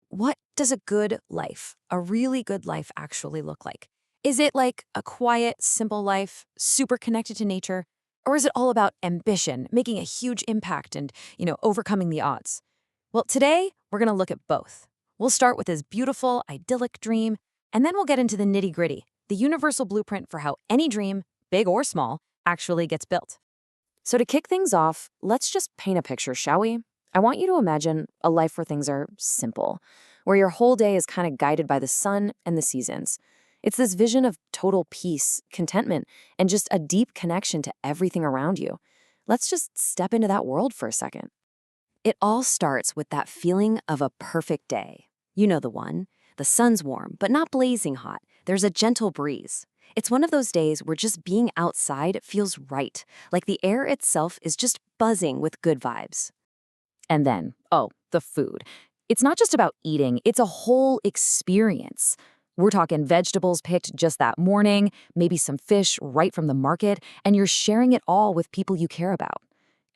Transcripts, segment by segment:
What does a good life, a really good life, actually look like? Is it like a quiet, simple life, super connected to nature? Or is it all about ambition, making a huge impact and, overcoming the odds? Well, today we're going to look at both. We'll start with this beautiful, idyllic dream, and then we'll get into the nitty gritty, the universal blueprint for how any dream, big or small, actually gets built. So to kick things off, let's just paint a picture, shall we? I want you to imagine a life where things are simple, where your whole day is kind of guided by the sun and the seasons. It's this vision of total peace, contentment, and just a deep connection to everything around you. Let's just step into that world for a second. It all starts with that feeling of a perfect day. You know the one. The sun's warm, but not blazing hot. There's a gentle breeze. It's one of those days where just being outside feels right, like the air itself is just buzzing with good vibes. And then, the food. It's not just about eating, it's a whole experience. We're talking vegetables picked just that morning, maybe some fish right from the market, and you're sharing it all with people you care about.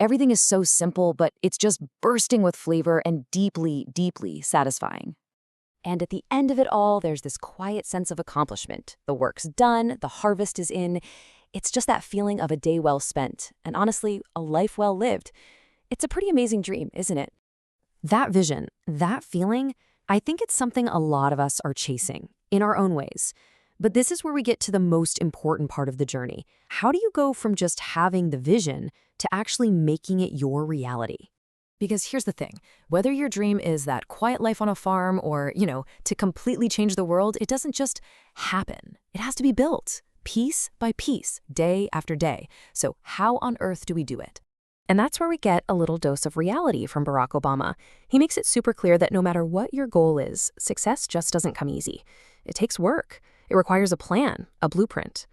Everything is so simple, but it's just bursting with flavor and deeply, deeply satisfying. And at the end of it all, there's this quiet sense of accomplishment. The work's done, the harvest is in. It's just that feeling of a day well spent, and honestly, a life well lived. It's a pretty amazing dream, isn't it? That vision, that feeling, I think it's something a lot of us are chasing, in our own ways. But this is where we get to the most important part of the journey. How do you go from just having the vision to actually making it your reality? Because here's the thing, whether your dream is that quiet life on a farm or, to completely change the world, it doesn't just happen. It has to be built, piece by piece, day after day. So how on earth do we do it? And that's where we get a little dose of reality from Barack Obama. He makes it super clear that no matter what your goal is, success just doesn't come easy. It takes work. It requires a plan, a blueprint.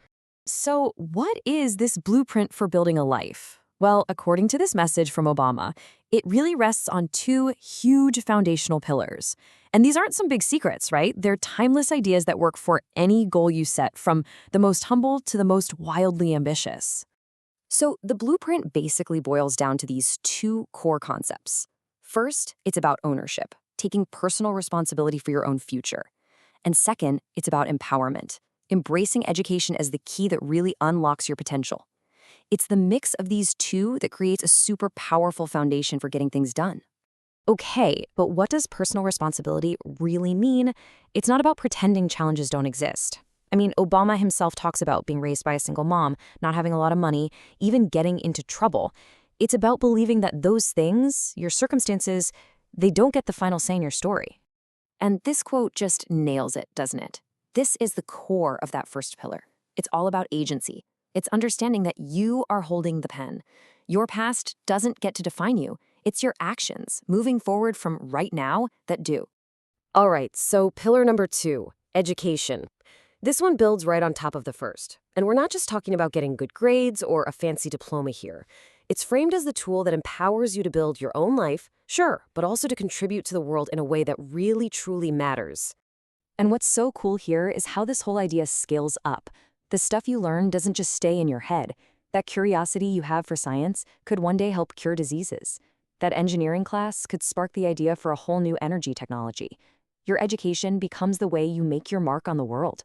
So what is this blueprint for building a life? Well, according to this message from Obama, it really rests on two huge foundational pillars. And these aren't some big secrets, right? They're timeless ideas that work for any goal you set, from the most humble to the most wildly ambitious. So the blueprint basically boils down to these two core concepts. First, it's about ownership, taking personal responsibility for your own future. And second, it's about empowerment, embracing education as the key that really unlocks your potential. It's the mix of these two that creates a super powerful foundation for getting things done. Okay, but what does personal responsibility really mean? It's not about pretending challenges don't exist. I mean, Obama himself talks about being raised by a single mom, not having a lot of money, even getting into trouble. It's about believing that those things, your circumstances, they don't get the final say in your story. And this quote just nails it, doesn't it? This is the core of that first pillar. It's all about agency. It's understanding that you are holding the pen. Your past doesn't get to define you. It's your actions, moving forward from right now, that do. All right, so pillar number 2, education. This one builds right on top of the first. And we're not just talking about getting good grades or a fancy diploma here. It's framed as the tool that empowers you to build your own life, sure, but also to contribute to the world in a way that really, truly matters. And what's so cool here is how this whole idea scales up. The stuff you learn doesn't just stay in your head. That curiosity you have for science could one day help cure diseases. That engineering class could spark the idea for a whole new energy technology. Your education becomes the way you make your mark on the world.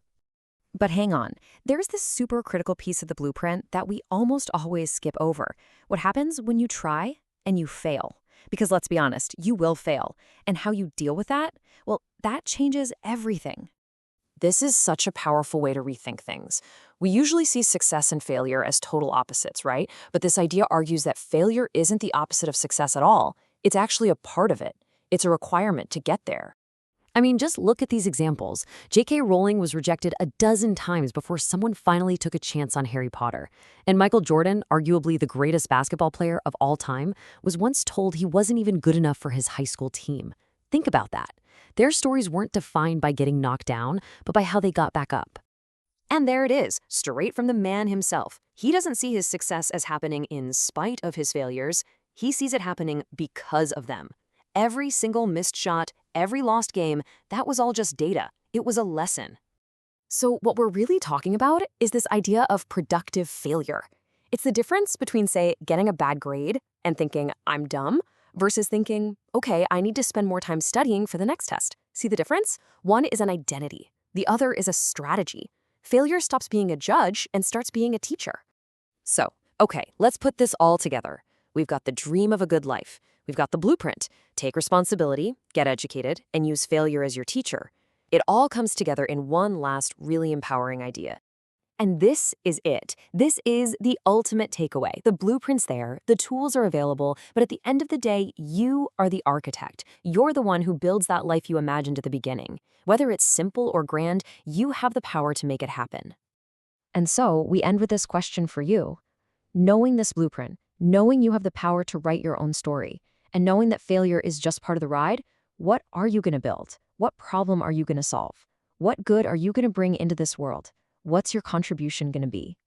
But hang on, there's this super critical piece of the blueprint that we almost always skip over. What happens when you try and you fail? Because let's be honest, you will fail. And how you deal with that? Well, that changes everything. This is such a powerful way to rethink things. We usually see success and failure as total opposites, right? But this idea argues that failure isn't the opposite of success at all. It's actually a part of it. It's a requirement to get there. I mean, just look at these examples. J.K. Rowling was rejected a dozen times before someone finally took a chance on Harry Potter. And Michael Jordan, arguably the greatest basketball player of all time, was once told he wasn't even good enough for his high school team. Think about that. Their stories weren't defined by getting knocked down, but by how they got back up. And there it is, straight from the man himself. He doesn't see his success as happening in spite of his failures. He sees it happening because of them. Every single missed shot, every lost game, that was all just data. It was a lesson. So what we're really talking about is this idea of productive failure. It's the difference between, say, getting a bad grade and thinking, I'm dumb, versus thinking, okay, I need to spend more time studying for the next test. See the difference? One is an identity. The other is a strategy. Failure stops being a judge and starts being a teacher. So, okay, let's put this all together. We've got the dream of a good life. We've got the blueprint. Take responsibility, get educated, and use failure as your teacher. It all comes together in one last really empowering idea. And this is it. This is the ultimate takeaway. The blueprint's there, the tools are available, but at the end of the day, you are the architect. You're the one who builds that life you imagined at the beginning. Whether it's simple or grand, you have the power to make it happen. And so, we end with this question for you. Knowing this blueprint, knowing you have the power to write your own story, and knowing that failure is just part of the ride, what are you going to build? What problem are you going to solve? What good are you going to bring into this world? What's your contribution going to be?